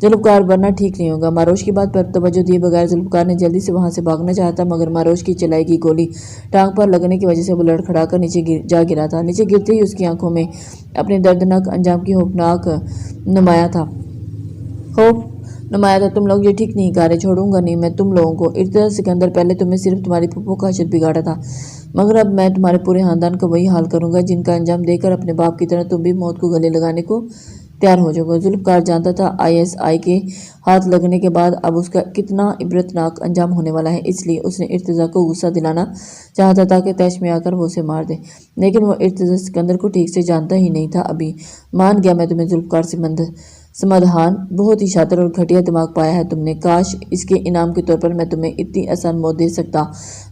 ذوالفقار ورنہ ٹھیک نہیں ہوگا۔ ماروش کی بات پر توجہ دیے بغیر ذوالفقار نے جلدی سے وہاں سے بھاگنا چاہا تھا، مگر ماروش کی چلائی گئی گولی ٹانگ پر لگنے کی وجہ سے وہ لڑکھڑا کر نیچے جا گرا تھا۔ نیچے گرتے ہی اس کی آنکھوں میں اپنے دردناک انجام کی خوف نمایاں تھا۔ تم لوگ یہ ٹھیک نہیں کر رہے، چھوڑوں گا نہیں میں تم لوگوں کو۔ ارتضیٰ سکندر، پہلے تم نے صرف تمہاری پھپھو کا حشر بگاڑا تھا، مگر اب میں تمہارے پورے خاندان کا وہی حال کروں گا جن کا انجام دیکھ کر اپنے باپ کی طرح تم بھی موت کو گلے لگانے کو تیار ہو جاؤ گے۔ ذوالفقار جانتا تھا ISI کے ہاتھ لگنے کے بعد اب اس کا کتنا عبرتناک انجام ہونے والا ہے، اس لیے اس نے ارتضیٰ کو غصہ دلانا چاہا تھا تاکہ طیش میں آ کر وہ اسے مار دے، لیکن وہ ارتضیٰ سکندر کو ٹھیک سے جانتا ہی نہیں تھا ابھی۔ مان گیا میں تمہیں ذوالفقار سمدھان، بہت ہی شاطر اور گھٹیا دماغ پایا ہے تم نے۔ کاش اس کے انعام کے طور پر میں تمہیں اتنی آسان موت دے سکتا،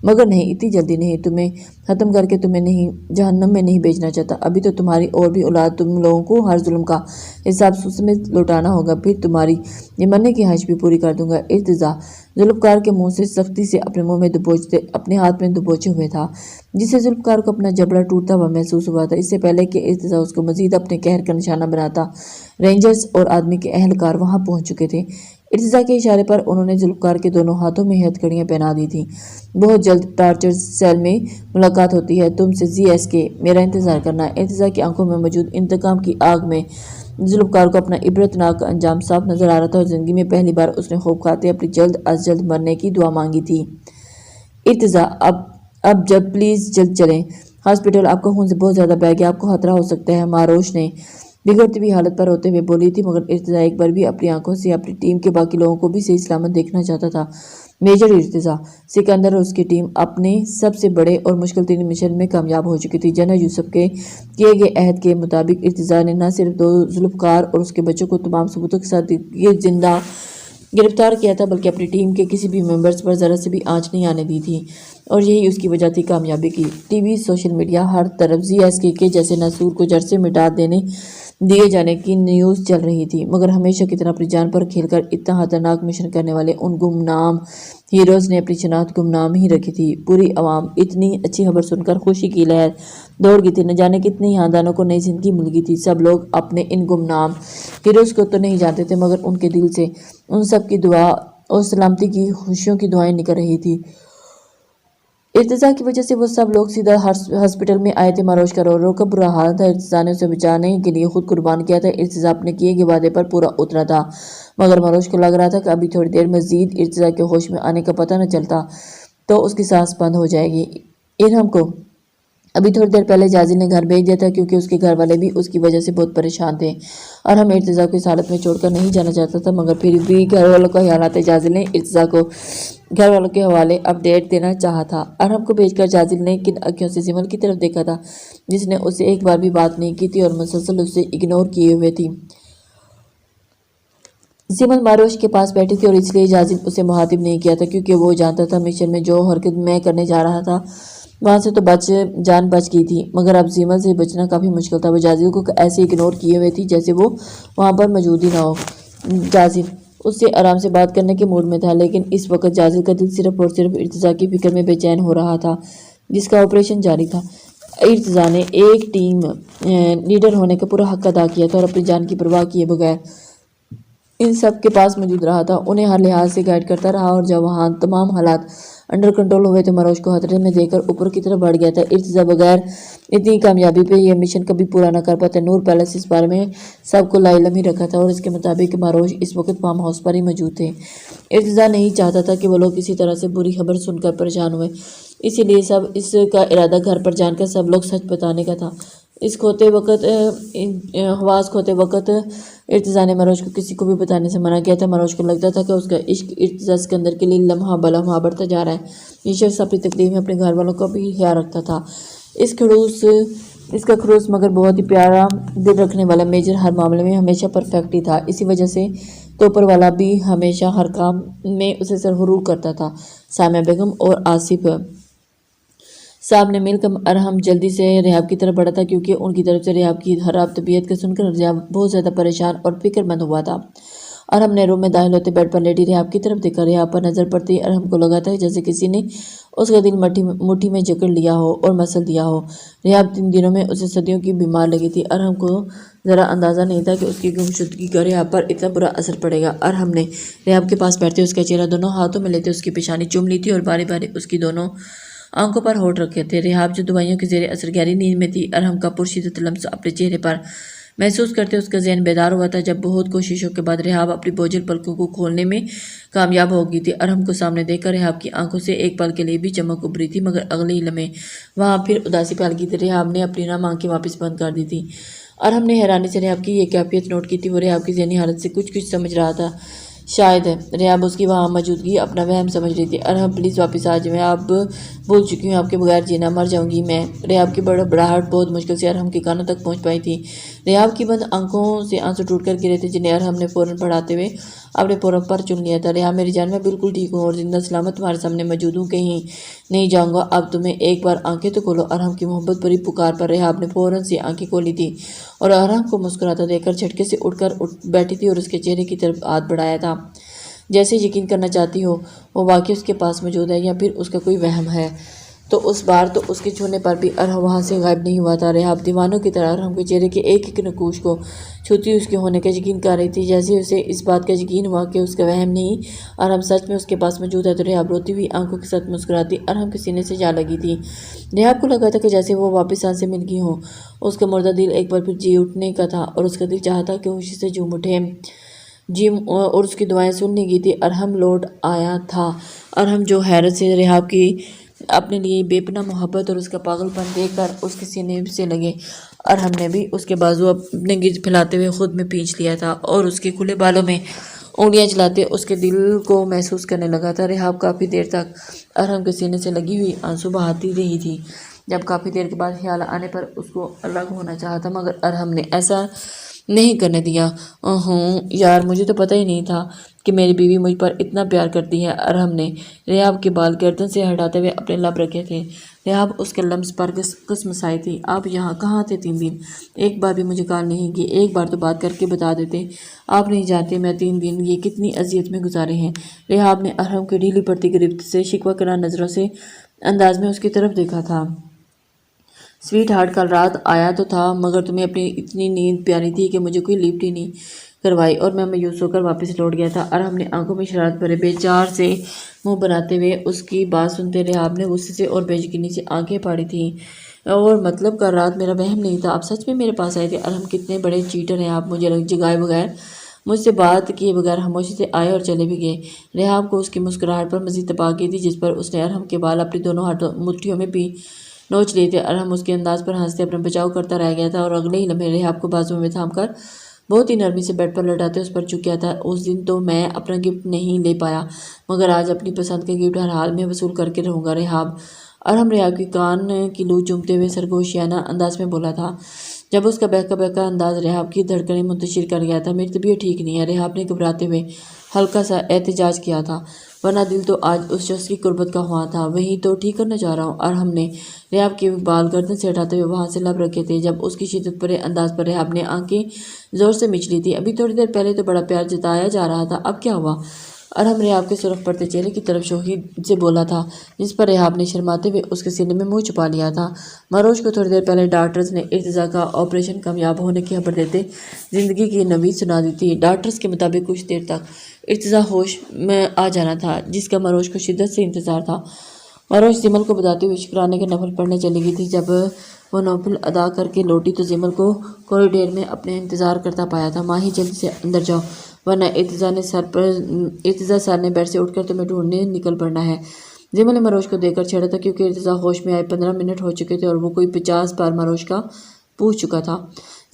مگر نہیں، اتنی جلدی نہیں۔ تمہیں ختم کر کے تمہیں جہنم میں نہیں بھیجنا چاہتا۔ ابھی تو تمہاری اور بھی اولاد، تم لوگوں کو ہر ظلم کا حساب سمیت لوٹانا ہوگا، پھر تمہاری یہ مرنے کی خواہش بھی پوری کر دوں گا۔ ارتضیٰ ذوالفقار کے منہ سے سختی سے اپنے ہاتھ میں دبوچے ہوئے تھا، جس سے ذوالفقار کو اپنا جبڑا ٹوٹتا ہوا محسوس ہوا تھا۔ اس سے پہلے کہ ارتضیٰ اس کو مزید اپنے قہر کا نشانہ بناتا، رینجرز اور آرمی کے اہلکار وہاں پہنچ چکے تھے۔ ارتضیٰ کے اشارے پر انہوں نے ذوالفقار کے دونوں ہاتھوں میں ہتھکڑیاں پہنا دی تھیں۔ بہت جلد ٹارچر سیل میں ملاقات ہوتی ہے، تم سے GSK، میرا انتظار کرنا۔ ارتضیٰ کی آنکھوں میں موجود انتقام کی آگ میں ذوالفقار کو اپنا عبرتناک انجام صاف نظر آ رہا تھا، اور زندگی میں پہلی بار اس نے خوف کھاتے اپنی جلد از جلد مرنے کی دعا مانگی تھی۔ ارتضیٰ، اب جب پلیز جلد چلیں ہاسپٹل، آپ کا خون سے بہت زیادہ بہہ گیا، آپ کو خطرہ ہو سکتا ہے، ماروش نے بگڑتی ہوئی حالت پر ہوتے ہوئے بولی تھی، مگر ارتضیٰ ایک بار بھی اپنی آنکھوں سے اپنی ٹیم کے باقی لوگوں کو بھی صحیح سلامت دیکھنا چاہتا تھا۔ میجر ارتضیٰ سکندر اور اس کی ٹیم اپنے سب سے بڑے اور مشکل ترین مشن میں کامیاب ہو چکی تھی۔ جنرل یوسف کے کیے گئے عہد کے مطابق ارتضیٰ نے نہ صرف ذوالفقار اور اس کے بچوں کو تمام ثبوتوں کے ساتھ زندہ گرفتار کیا تھا، بلکہ اپنی ٹیم کے کسی بھی ممبرز پر ذرا سے بھی آنچ نہیں آنے دی تھی، اور یہی اس کی وجہ تھی کامیابی کی۔ ٹی وی، سوشل میڈیا، ہر طرف GSK کے جیسے ناسور کو جڑ سے مٹا دیے جانے کی نیوز چل رہی تھی، مگر ہمیشہ کی طرح اپنی جان پر کھیل کر اتنا خطرناک مشن کرنے والے ان گمنام ہیروز نے اپنی شناخت گمنام ہی رکھی تھی۔ پوری عوام اتنی اچھی خبر سن کر خوشی کی لہر دوڑ گئی تھی، نہ جانے کتنے ہی خاندانوں کو نئی زندگی مل گئی تھی۔ سب لوگ اپنے ان گمنام ہیروز کو تو نہیں جانتے تھے، مگر ان کے دل سے ان سب کی دعا اور سلامتی کی خوشیوں کی دعائیں نکل رہی تھی۔ ارتضیٰ کی وجہ سے وہ سب لوگ سیدھا ہاسپٹل میں آئے تھے۔ ماروش کا رو رو کا برا حال تھا، ارتضیٰ نے اسے بچانے کے لیے خود قربان کیا تھا۔ ارتضیٰ اپنے کیے گئے وعدے پر پورا اترا تھا، مگر ماروش کو لگ رہا تھا کہ ابھی تھوڑی دیر مزید ارتضیٰ کے ہوش میں آنے کا پتہ نہ چلتا تو اس کی سانس بند ہو جائے گی۔ ارحم کو ابھی تھوڑی دیر پہلے جازل نے گھر بھیج دیا تھا، کیونکہ اس کے گھر والے بھی اس کی وجہ سے بہت پریشان تھے، اور ہم ارتضیٰ کو اس حالت میں چھوڑ کر نہیں جانا چاہتا تھا، مگر پھر بھی گھر والوں کا خیال آتے جازل نے ارتضیٰ کو گھر والوں کے حوالے اپڈیٹ دینا چاہا تھا۔ ارحم کو بھیج کر جازل نے کن آنکھوں سے سمل کی طرف دیکھا تھا، جس نے اس سے ایک بار بھی بات نہیں کی تھی اور مسلسل اسے اگنور کیے ہوئے تھی۔ سمل ماروش کے پاس بیٹھی تھی، اور اس لیے جازل اسے مخاطب نہیں کیا تھا، کیونکہ وہ جانتا تھا مشن میں جو حرکت میں کرنے جا رہا تھا وہاں سے تو جان بچ گئی تھی، مگر اب سمل سے بچنا کافی مشکل تھا۔ وہ جازل کو ایسے اگنور کیے ہوئے تھی جیسے وہ وہاں پر موجود ہی نہ ہو۔ جازل اس سے آرام سے بات کرنے کے موڈ میں تھا، لیکن اس وقت جازل کا دل صرف اور صرف ارتضیٰ کی فکر میں بے چین ہو رہا تھا، جس کا آپریشن جاری تھا۔ ارتضیٰ نے ایک ٹیم لیڈر ہونے کا پورا حق ادا کیا تھا، اور اپنی جان کی پرواہ کیے بغیر ان سب کے پاس موجود رہا تھا، انہیں ہر لحاظ سے گائیڈ کرتا رہا، اور جب وہاں تمام حالات انڈر کنٹرول ہوئے تو ماروش کو خطرے میں دیکھ کر اوپر کی طرف بڑھ گیا تھا۔ ارتضیٰ بغیر اتنی کامیابی پہ یہ مشن کبھی پورا نہ کر پاتے۔ نور پیلس اس بارے میں سب کو لا علم ہی رکھا تھا، اور اس کے مطابق ماروش اس وقت فارم ہاؤس پر ہی موجود تھے۔ ارتضیٰ نہیں چاہتا تھا کہ وہ لوگ کسی طرح سے بری خبر سن کر پریشان ہوئے، اسی لیے اس کا ارادہ گھر پر جان کر سب لوگ سچ بتانے کا تھا۔ حواس کھوتے وقت ارتضیٰ نے ماروش کو کسی کو بھی بتانے سے منع کیا تھا۔ ماروش کو لگتا تھا کہ اس کا عشق ارتضیٰ سکندر کے لیے لمحہ بلمحہ بڑھتا جا رہا ہے۔ یہ شخص اپنی تکلیف میں اپنے گھر والوں کا بھی خیال رکھتا تھا۔ اس کا خڑوس مگر بہت ہی پیارا دل رکھنے والا میجر ہر معاملے میں ہمیشہ پرفیکٹ ہی تھا، اسی وجہ سے تو اوپر والا بھی ہمیشہ ہر کام میں اسے سرخرو کرتا تھا۔ سامیہ بیگم اور آصف صاحب نے مل کر ارحم جلدی سے ریحاب کی طرف بڑھا تھا، کیونکہ ان کی طرف سے ریحاب کی خراب طبیعت کو سن کر ریحاب بہت زیادہ پریشان اور فکر مند ہوا تھا۔ ارحم نے روم میں داخل ہوتے بیڈ پر لیٹی ریحاب کی طرف دیکھا۔ ریحاب پر نظر پڑتی ارحم کو لگا تھا جیسے کسی نے اس کا دل مٹھی میں جکڑ لیا ہو اور مسل دیا ہو۔ ریحاب 3 دنوں میں اسے صدیوں کی بیمار لگی تھی۔ ارحم کو ذرا اندازہ نہیں تھا کہ اس کی گمشدگی کا ریحاب پر اتنا برا اثر پڑے گا۔ ارحم نے ریحاب کے پاس بیٹھتے اس کا چہرہ دونوں ہاتھوں میں لیتے اس کی پیشانی چوم لی تھی اور باری باری اس کی دونوں آنکھوں پر ہونٹ رکھے تھے۔ ریحاب جو دوائیوں کے زیر اثر گہری نیند میں تھی، ارحم کا پرشدت لمس اپنے چہرے پر محسوس کرتے اس کا ذہن بیدار ہوا تھا۔ جب بہت کوششوں کے بعد ریحاب اپنی بوجھل پلکوں کو کھولنے میں کامیاب ہو گئی تھی، ارحم کو سامنے دیکھ کر ریحاب کی آنکھوں سے ایک پل کے لیے بھی چمک ابھری تھی، مگر اگلے ہی لمحے وہاں پھر اداسی پھیل گئی تھی۔ ریحاب نے اپنی نم آنکھیں واپس بند کر دی تھی۔ ارحم نے حیرانی سے ریحاب کی یہ کیفیت نوٹ کی تھی۔ وہ ریحاب کی ذہنی حالت سے کچھ سمجھ رہا تھا۔ شاید ریحاب اس کی وہاں موجودگی اپنا وہم سمجھ رہی تھی۔ ارحم پلیز واپس آ جائیں، میں اب بھول چکی ہوں آپ کے بغیر جینا، مر جاؤں گی میں۔ ریحاب کی بڑبڑاہٹ بہت مشکل سے ارحم کے کانوں تک پہنچ پائی تھی۔ ریحاب کی بند آنکھوں سے آنسو ٹوٹ کر گرے تھے جنہیں ارحم نے فوراً پڑھاتے ہوئے اپنے پوروں پر چن لیا تھا۔ ریحاب میری جان، میں بالکل ٹھیک ہوں اور زندہ سلامت تمہارے سامنے موجود ہوں، کہیں نہیں جاؤں گا۔ اب تمہیں ایک بار آنکھیں تو کھولو۔ ارحم کی محبت بھری پکار پر ریحاب نے فوراً سے آنکھیں کھولی تھی اور ارحم کو مسکراتا دیکھ کر جھٹکے سے اٹھ بیٹھی تھی اور اس کے چہرے کی طرف ہاتھ بڑھایا تھا، جیسے یقین کرنا چاہتی ہو وہ واقعی اس کے پاس موجود ہے یا پھر اس کا کوئی وہم ہے۔ تو اس بار تو اس کے چھونے پر بھی ارحم وہاں سے غائب نہیں ہوا تھا۔ ریحاب دیوانوں کی طرح ارحم کے چہرے کے ایک ایک نقوش کو چھوتی اس کے ہونے کا یقین کر رہی تھی۔ جیسے اسے اس بات کا یقین ہوا کہ اس کا وہم نہیں، ارحم سچ میں اس کے پاس موجود ہے، تو ریحاب روتی ہوئی آنکھوں کے ساتھ مسکراتی ارحم کے سینے سے جا لگی تھی۔ ریحاب کو لگا تھا کہ جیسے وہ واپس سانس سے مل گئی ہوں۔ اس کا مردہ دل ایک بار پھر جی اٹھنے کا تھا اور اس کا دل چاہتا کہ خوشی سے جھوم اٹھے۔ جم اور اس کی دعائیں سن لی گئی تھی۔ ارحم لوٹ آیا تھا۔ ارحم جو حیرت سے ریحاب کی اپنے لیے بے پناہ محبت اور اس کا پاگل پن دیکھ کر اس کے سینے سے لگے۔ ارحم نے بھی اس کے بازو اپنے گرد پھیلاتے ہوئے خود میں پینچھ لیا تھا اور اس کے کھلے بالوں میں انگلیاں چلاتے اس کے دل کو محسوس کرنے لگا تھا۔ ریحاب کافی دیر تک ارحم کے سینے سے لگی ہوئی آنسو بہاتی رہی تھی۔ جب کافی دیر کے بعد خیال آنے پر اس کو الگ ہونا چاہا تھا، مگر ارحم نے ایسا نہیں کرنے دیا۔ یار، مجھے تو پتہ ہی نہیں تھا کہ میری بیوی مجھ پر اتنا پیار کرتی ہے۔ ارحم نے ریحاب کے بال گردن سے ہٹاتے ہوئے اپنے لب رکھے تھے۔ ریحاب اس کے لمس پر کسمسائی تھی۔ آپ یہاں کہاں تھے 3 دن؟ ایک بار بھی مجھے کال نہیں کی، ایک بار تو بات کر کے بتا دیتے۔ آپ نہیں جانتے میں 3 دن یہ کتنی اذیت میں گزارے ہیں۔ ریحاب نے ارحم کی ڈھیلی پڑتی گرفت سے شکوہ کرا نظروں سے انداز میں اس کی طرف دیکھا تھا۔ سویٹ ہارٹ، کل رات آیا تو تھا، مگر تمہیں اپنی اتنی نیند پیاری تھی کہ مجھے کوئی لفٹ ہی نہیں کروائی اور میں مایوس ہو کر واپس لوٹ گیا تھا۔ ارحم نے آنکھوں میں شرارت بھرے بے چار سے منہ بناتے ہوئے اس کی بات سنتے ریحاب نے غصے سے اور بے یقینی سے آنکھیں پھاڑی تھیں۔ اور مطلب کل رات میرا وہم نہیں تھا، آپ سچ میں میرے پاس آئے تھے؟ ارحم کتنے بڑے چیٹر ہیں آپ، مجھے جگائے بغیر، مجھ سے بات کیے بغیر خاموشی سے آئے اور چلے بھی گئے۔ ریحاب کو اس کی مسکراہٹ پر مزید تپا گئی تھی، جس پر اس نے ارحم کے بال اپنی دونوں مٹھیوں میں بھی نوچ لیے تھے۔ ارحم اس کے انداز پر ہنستے اپنا بچاؤ کرتا رہ گیا تھا اور اگلے ہی لمحے ریحاب کو بازو میں تھام کر بہت ہی نرمی سے بیڈ پر لٹاتے اس پر جھک گیا تھا۔ اس دن تو میں اپنا گفٹ نہیں لے پایا، مگر آج اپنی پسند کا گفٹ ہر حال میں وصول کر کے رہوں گا ریحاب۔ ارحم ریحاب کی کان کی لو چومتے ہوئے سرگوشیانہ انداز میں بولا تھا، جب اس کا بہکا بہکا انداز ریحاب کی دھڑکنیں منتشر کر گیا تھا۔ میری طبیعت ٹھیک نہیں ہے، ریحاب نے گھبراتے ہوئے ہلکا سا احتجاج کیا تھا، ورنہ دل تو آج اس شخص کی قربت کا ہوا تھا، وہی تو ٹھیک کرنا چاہ رہا ہوں۔ ارحم نے ریحاب کے بال گردن سے ہٹاتے ہوئے وہاں سے لب رکھے تھے۔ جب اس کی شدت بھرے انداز پر ریحاب نے آنکھیں زور سے مچ لی تھی۔ ابھی تھوڑی دیر پہلے تو بڑا پیار جتایا جا رہا تھا، اب کیا ہوا؟ ارحم ریحاب کے سرخ پڑتے چہرے کی طرف شوخی سے بولا تھا، جس پر ریحاب نے شرماتے ہوئے اس کے سینے میں منہ چھپا لیا تھا۔ مروش کو تھوڑی دیر پہلے ڈاکٹرز نے ارتضیٰ کا آپریشن کامیاب ہونے کی خبر دیتے زندگی کی نوید سنا دی تھی۔ ڈاکٹرز کے مطابق کچھ دیر تک ارتضیٰ ہوش میں آ جانا تھا، جس کا مروش کو شدت سے انتظار تھا۔ مروش زمل کو بتاتے ہوئے شکرانے کا نفل پڑھنے چلی گئی تھی۔ جب وہ نفل ادا کر کے لوٹی تو زمل کو کوریڈور میں اپنے انتظار کرتا پایا تھا۔ ماہی، جلدی سے اندر جاؤ، ورنہ ارتضیٰ سر نے بیڈ سے اٹھ کر تمہیں ڈھونڈنے نکل پڑنا ہے۔ زمل نے مروش کو دیکھ کر چھیڑا تھا، کیونکہ ارتضیٰ ہوش میں آئے 15 منٹ ہو چکے تھے اور وہ کوئی 50 بار مروش کا پوچھ چکا تھا۔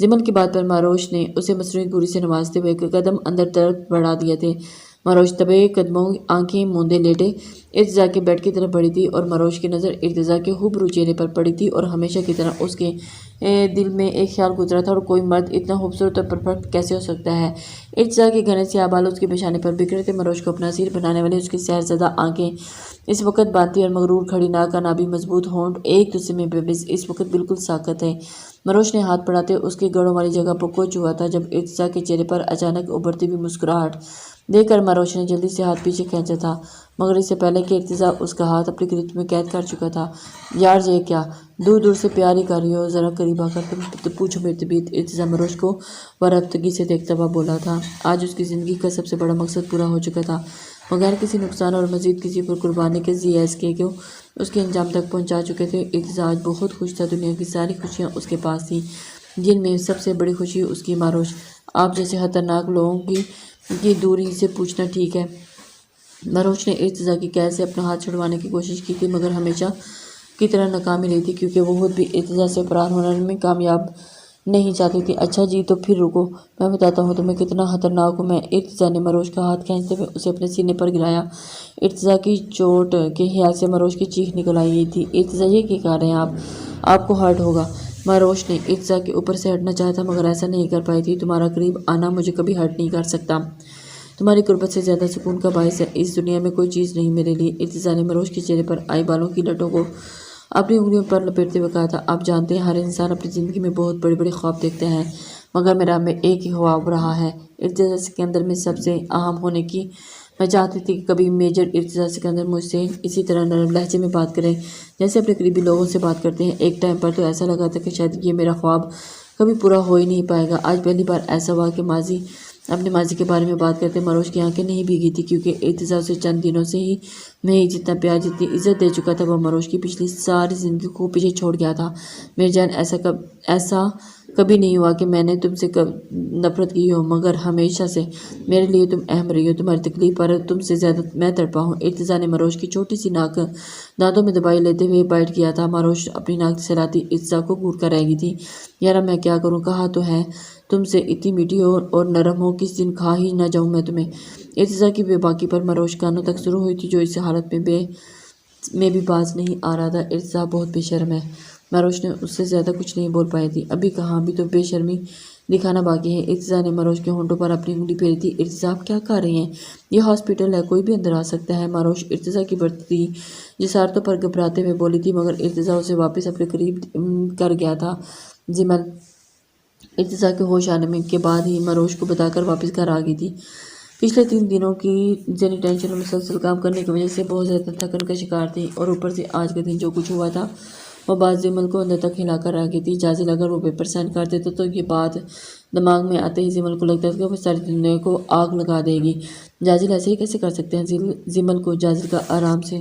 زمل کی بات پر مروش نے اسے مصنوعی گوری سے نوازتے ہوئے ایک قدم اندر طرف بڑھا دیے تھے۔ مروش دبے قدموں آنکھیں موندے لیٹے ارتضیٰ کے بیڈ کی طرف بڑھی تھی اور مروش کی نظر ارتضیٰ کے ہوبرو چہرے پر پڑی تھی اور ہمیشہ کی طرح اس کے دل میں ایک خیال گزرا تھا، اور کوئی مرد اتنا خوبصورت اور پرفیکٹ کیسے ہو سکتا ہے؟ ارتضیٰ کے گھنے سیاہ بال اس کے پیشانے پر بکھرے تھے۔ مروش کو اپنا اسیر بنانے والی اس کی سحر زدہ آنکھیں اس وقت باندھی اور مغرور کھڑی ناکانابی مضبوط ہونٹ ایک دوسرے میں بےبس اس وقت بالکل ساکت ہے۔ مروش نے ہاتھ بڑھاتے اس کے گڑوں والی جگہ پر کوچ ہوا تھا جب ارتزا کے چہرے پر اچانک ابھرتی ہوئی مسکراہٹ دیکھ کر مروش نے جلدی سے ہاتھ پیچھے کھینچا تھا، مگر اس سے پہلے کہ ارتزا اس کا ہاتھ اپنی گرفت میں قید کر چکا تھا۔ یار یہ کیا دور دور سے پیار ہی کر رہی ہو، ذرا قریب آ کر تم پوچھو میری طبیعت۔ ارتزا مروش کو ورفتگی سے دیکھتا ہوا بولا تھا۔ آج اس کی زندگی کا سب سے بڑا مقصد پورا ہو چکا تھا، بغیر کسی نقصان اور مزید کسی پر قربانی کے ZSK کو اس کے انجام تک پہنچا چکے تھے۔ ارتزا آج بہت خوش تھا، دنیا کی ساری خوشیاں اس کے پاس تھیں، جن میں سب سے بڑی خوشی اس کی مروش آپ جیسے خطرناک لوگوں کی دوری سے پوچھنا ٹھیک ہے۔ مروش نے ارتزا کی قید سے اپنا ہاتھ چھڑوانے کی کوشش کی تھی، مگر ہمیشہ کی طرح ناکام ہی رہی تھی، کیونکہ وہ خود بھی ارتزا سے فرار ہونے میں کامیاب نہیں چاہتی تھی۔ اچھا جی تو پھر رکو، میں بتاتا ہوں تمہیں کتنا خطرناک ہوں میں۔ ارتزا نے مروش کا ہاتھ کھینچتے ہوئے اسے اپنے سینے پر گرایا۔ ارتزا کی چوٹ کے خیال سے مروش کی چیخ نکل آئی تھی۔ ارتزا یہ کیا کہہ رہے ہیں آپ کو ہرٹ ہوگا۔ مروش نے ارتزا کے اوپر سے ہٹنا چاہا تھا، مگر ایسا نہیں کر پائی تھی۔ تمہارا قریب آنا مجھے کبھی ہرٹ نہیں کر سکتا، تمہاری قربت سے زیادہ سکون کا باعث ہے اس دنیا میں کوئی چیز نہیں میرے لیے۔ ارتزا نے مروش کے چہرے پر آئی بالوں کی لٹوں کو اپنی انگلیوں پر لپیٹتے ہوئے کہا تھا، آپ جانتے ہیں ہر انسان اپنی زندگی میں بہت بڑے بڑے خواب دیکھتے ہیں، مگر میرا میں ایک ہی خواب رہا ہے ارتزا سکندر میں سب سے اہم ہونے کی۔ میں چاہتی تھی کہ کبھی میجر ارتزا سکندر مجھ سے اسی طرح نرم لہجے میں بات کریں جیسے اپنے قریبی لوگوں سے بات کرتے ہیں۔ ایک ٹائم پر تو ایسا لگا تھا کہ شاید یہ میرا خواب کبھی پورا ہو ہی نہیں پائے گا۔ آج پہلی بار ایسا ہوا کہ اپنے ماضی کے بارے میں بات کرتے مروش کی آنکھیں نہیں بھیگی تھی، کیونکہ ارتزا اسے چند دنوں سے ہی نہیں جتنا پیار جتنی عزت دے چکا تھا، وہ مروش کی پچھلی ساری زندگی کو پیچھے چھوڑ گیا تھا۔ میری جان ایسا کبھی نہیں ہوا کہ میں نے تم سے نفرت کی ہو، مگر ہمیشہ سے میرے لیے تم اہم رہی ہو، تمہاری تکلیف پر تم سے زیادہ میں تڑپا ہوں۔ ارتزا نے مروش کی چھوٹی سی ناک دانتوں میں دبائی لیتے ہوئے بائٹ کیا تھا۔ مروش اپنی ناک سلاتی ارتزا کو گھور کر رہ گئی تھی۔ یارا میں کیا کروں، کہا تو ہے تم سے اتنی میٹھی اور نرم ہو، کس دن کھا ہی نہ جاؤں میں تمہیں۔ ارتزا کی بے باکی پر مروش کانوں تک شروع ہوئی تھی، جو اس حالت میں بھی باز نہیں آ رہا تھا۔ ارتزا بہت بے شرم ہے۔ مروش نے اس سے زیادہ کچھ نہیں بول پائی تھی۔ ابھی کہاں، ابھی تو بے شرمی دکھانا باقی ہے۔ ارتزا نے مروش کے ہونٹوں پر اپنی انگلی پھیری تھی۔ ارتزا آپ کیا کہہ رہی ہیں، یہ ہاسپٹل ہے، کوئی بھی اندر آ سکتا ہے۔ مروش ارتزا کی بڑھتی جسارتوں پر گھبراتے ہوئے بولی تھی، مگر ارتزا اسے واپس اپنے قریب کر گیا تھا۔ زمل ارتزا کے ہوش آنے کے بعد ہی مروش کو بتا کر واپس گھر آ گئی تھی۔ پچھلے 3 دنوں کی ذہنی ٹینشن اور مسلسل کام کرنے کی وجہ سے بہت زیادہ تھکن کا شکار تھی، اور اوپر سے آج کے دن جو کچھ ہوا تھا وہ بات زمل کو اندر تک ہلا کر رہ گئی تھی۔ جازل اگر وہ پیپر سائن کر دیتا تو یہ بات دماغ میں آتے ہی زمل کو لگتا تھا کہ وہ ساری دنیا کو آگ لگا دے گی۔ جازل ایسے ہی کیسے کر سکتے ہیں زمل کو جازل کا آرام سے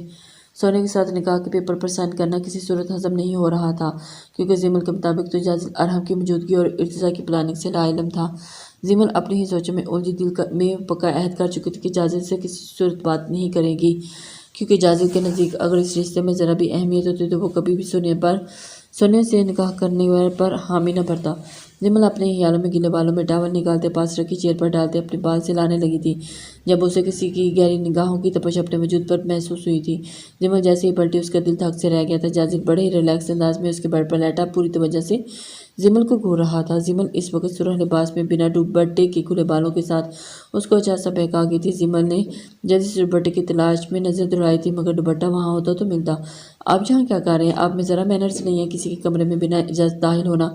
سونے کے ساتھ نکاح کے پیپر پر سائن کرنا کسی صورت ہضم نہیں ہو رہا تھا، کیونکہ زمل کے مطابق تو جازل ارحم کی موجودگی اور ارتزا کی پلاننگ سے لا علم تھا۔ زمل اپنی ہی سوچوں میں الجھی، دل میں پکا عہد کر چکی تھی کہ جازل سے کسی صورت بات نہیں کرے گی، کیونکہ جازل کے نزدیک اگر اس رشتے میں ذرا بھی اہمیت ہوتی تو وہ کبھی بھی سونے سے نکاح کرنے پر حامی نہ بھرتا۔ زمل اپنے ہی خیالوں میں گیلے بالوں میں ٹاول نکالتے پاس رکھی چیئر پر ڈالتے اپنے بال سلانے لگی تھی، جب اسے کسی کی گہری نگاہوں کی تپش اپنے وجود پر محسوس ہوئی تھی۔ زمل جیسے ہی پلٹی اس کا دل دھک سے رہ گیا تھا۔ جازل بڑے ہی ریلیکس انداز میں اس کے بیڈ پر لیٹا پوری توجہ سے زمل کو گھور رہا تھا۔ زمل اس وقت سرخ لباس میں بنا دوپٹے کے کھلے بالوں کے ساتھ اس کو اچھا سا بہکا گئی تھی۔ زمل نے جلدی سے دوپٹے کی تلاش میں نظر دوڑائی تھی، مگر دوپٹہ وہاں ہوتا تو ملتا۔ آپ یہاں کیا کر رہے ہیں، آپ میں ذرا مینرز نہیں ہے، کسی کے کمرے میں بنا اجازت داخل ہونا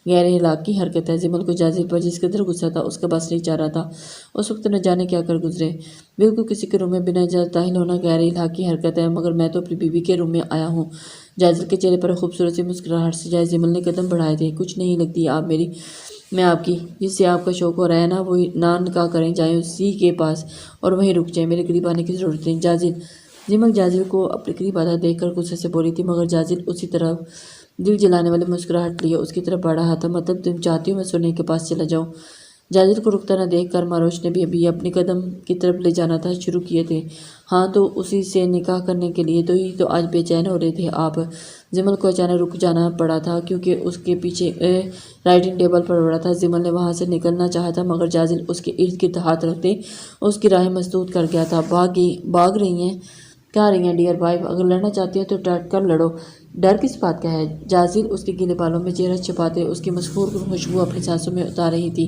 غیر اخلاقی حرکت ہے۔ زمل کو جازل پر جس قدر غصہ تھا اس کا بس نہیں چل رہا تھا۔ اس وقت نہ جانے کیا کر گزرے۔ بالکل کسی کے روم میں بنا اجازت داخل ہونا غیر اخلاقی حرکت ہے، مگر میں تو اپنی بیوی کے روم میں آیا ہوں۔ جازل کے چہرے پر خوبصورت سی مسکراہٹ سجائے زمل نے قدم بڑھائے تھے۔ کچھ نہیں لگتی آپ میری، میں آپ کی، جس سے آپ کا شوق ہو رہا ہے نا، وہی نکاح کریں، جائیں اسی کے پاس اور وہیں رک جائیں، میرے قریب آنے کی ضرورت نہیں۔ زمل جازل کو اپنے قریب آتا دیکھ کر غصے سے بولی تھی، مگر جازل اسی طرف دل جلانے والی مسکراہٹ لیے اس کی طرف بڑھ رہا تھا۔ مطلب تم چاہتی ہو میں سونے کے پاس چلا جاؤں؟ جازل کو رکتا نہ دیکھ کر مروش نے بھی ابھی اپنی قدم کی طرف لے جانا تھا شروع کیے تھے۔ ہاں تو اسی سے نکاح کرنے کے لیے تو آج بے چین ہو رہے تھے آپ۔ زمل کو اچانک رک جانا پڑا تھا، کیونکہ اس کے پیچھے رائٹنگ ٹیبل پر پڑا تھا۔ زمل نے وہاں سے نکلنا چاہا تھا، مگر جازل اس کے ارد گرد ہاتھ رکھتے اس کی راہیں مسدود کر گیا تھا۔ بھاگ رہی ہیں کہاں رہی ہیں ڈیئر وائف، اگر لڑنا چاہتی ہیں تو ڈٹ کر لڑو، ڈر کس بات کا ہے؟ جازل اس کے گیلے بالوں میں چہرہ چھپاتے اس کی مسحور کن خوشبو اپنی سانسوں میں اتار رہی تھی۔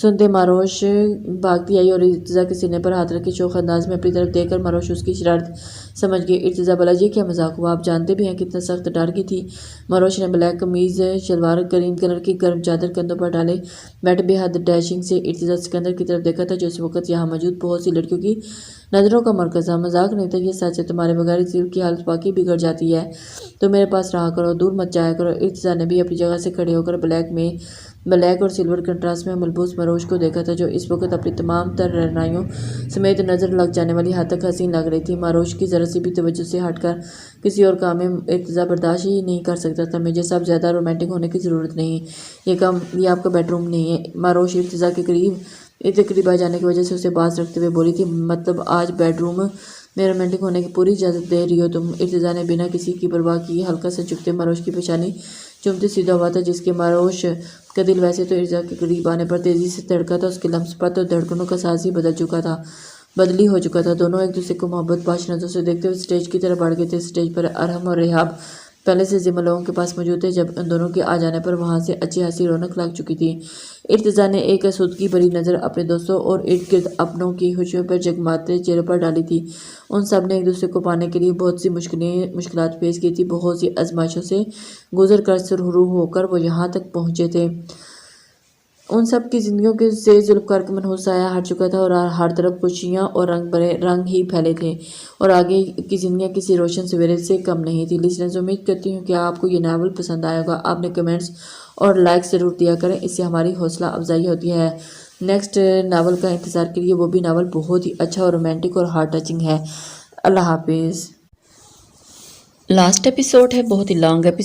سنتے ماروش بھاگتی آئی اور ارتضا کے سینے پر ہاتھ رکھ کے شوخ انداز میں اپنی طرف دیکھ کر ماروش اس کی شرارت سمجھ گئی۔ ارتضا بولا یہ کیا مذاق ہوا، آپ جانتے بھی ہیں کتنا سخت ڈر کی تھی۔ ماروش نے بلیک قمیض شلوار گرین کلر کی گرم چادر کندھوں پر ڈالے بیٹھے بے حد ڈیشنگ سے ارتضا سکندر کی طرف دیکھا تھا جو اس وقت یہاں موجود بہت سی لڑکیوں کی نظروں کا مرکز تھا۔ مذاق نہیں تھا، یہ سچ ہے، تمہارے بغیر اس دل کی حالت واقعی بگڑ جاتی ہے، تو میرے پاس رہا کرو، دور مت جایا کرو۔ ارتضا نے بھی اپنی جگہ سے کھڑے ہو کر بلیک اور سلور کنٹراسٹ میں ملبوس ماروش کو دیکھا تھا جو اس وقت اپنی تمام تر رہنائیوں سمیت نظر لگ جانے والی حد تک حسین لگ رہی تھی۔ ماروش کی ذرا سی بھی توجہ سے ہٹ کر کسی اور کام میں ارتضا برداشت ہی نہیں کر سکتا تھا۔ مجھے سب زیادہ رومانٹک ہونے کی ضرورت نہیں، یہ آپ کا بیڈ روم نہیں ہے۔ ماروش ارتضا کے قریب آ جانے کی وجہ سے اسے باز رکھتے ہوئے بولی تھی، مطلب آج بیڈ روم میں رومانٹک ہونے کی پوری اجازت دے رہی ہو تم؟ ارتضا نے بنا کسی کی پرواہ کیے ہلکا سا جھکتے ماروش کی پیشانی چومتے سیدھا ہوا تھا، جس کے ماروش کا دل ویسے تو ارتضا کے قریب آنے پر تیزی سے دھڑکا تھا، اس کے لمس پر تو دھڑکنوں کا ساز ہی بدلی ہو چکا تھا۔ دونوں ایک دوسرے کو محبت باش نظروں سے دیکھتے ہوئے اسٹیج کی طرف بڑھ گئے تھے۔ اسٹیج پر ارحم اور ریحاب پہلے سے ذمہ لوگوں کے پاس موجود تھے، جب ان دونوں کے آ جانے پر وہاں سے اچھی خاصی رونق لگ چکی تھی۔ ارتضا نے ایک آسودگی بھری نظر اپنے دوستوں اور ارد گرد اپنوں کی خوشیوں پر جگمگاتے چہروں پر ڈالی تھی۔ ان سب نے ایک دوسرے کو پانے کے لیے بہت سی مشکلات فیس کی تھی، بہت سی آزمائشوں سے گزر کر سرخرو ہو کر وہ یہاں تک پہنچے تھے۔ ان سب کی زندگیوں سے ذوالفقار کا منحوس سایہ ہٹ چکا تھا اور ہر طرف خوشیاں اور رنگ ہی پھیلے تھے، اور آگے کی زندگیاں کسی روشن سویرے سے کم نہیں تھی۔ لسنرز، امید کرتی ہوں کہ آپ کو یہ ناول پسند آیا ہوگا۔ آپ نے کمنٹس اور لائک ضرور دیا کریں، اس سے ہماری حوصلہ افزائی ہوتی ہے۔ نیکسٹ ناول کا انتظار کریے، وہ بھی ناول بہت ہی اچھا اور رومانٹک اور ہارٹ ٹچنگ ہے۔ اللہ حافظ۔ لاسٹ ایپیسوڈ ہے، بہت ہی لانگ ایپیسوڈ